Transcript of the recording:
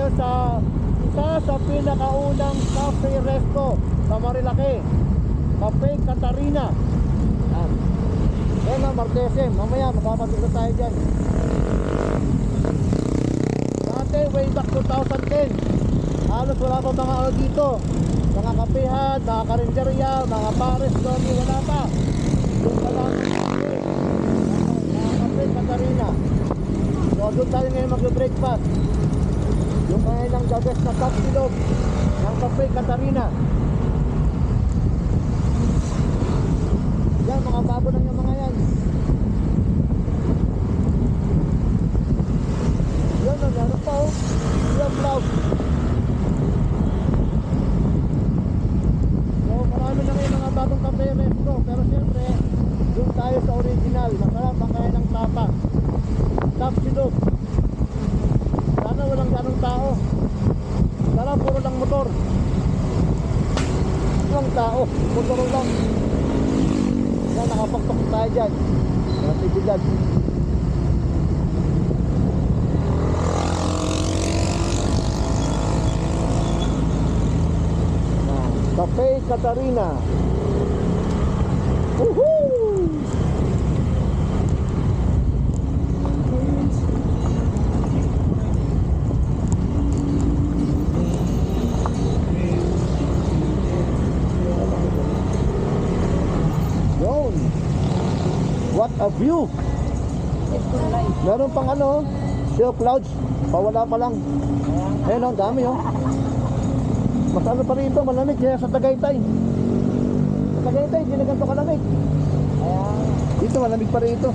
tayo sa isa sa pinakaunang cafe resto sa Marilake, Cafe Catarina. Yan ang Marquesem. Mamaya magpapatigil tayo dyan. Dati way back 2010, halos wala pa mga ano dito, mga kapehan, mga karinderya, mga pares, doon wala pa. Doon pa lang mga Cafe Catarina. So doon tayo ngayon mag-breakfast. Yung kanilang the best na top silog ng Cafe Catarina. Yan, mga babo lang yung mga yan. Yan, ano pa oh. Yan, vlog. So, marami na ngayon mga bagong cafe resto. Pero siyempre, doon tayo sa original. Masarap ang kaya ng tapa. Top silog. Sana walang ganong tao. Sana puro lang motor. Walang tao, motor lang. Yan, nakapagtok tayo dyan. Natigilan. Cafe Catarina. Woohoo! Yun. What a view. Meron pang ano, sea clouds. Pawala pa lang. Ayun, ang dami oh. Mas ano pa rito, malamig kaya sa Tagaytay. Sa Tagaytay, hindi na ganito kalamig. Dito malamig pa rito.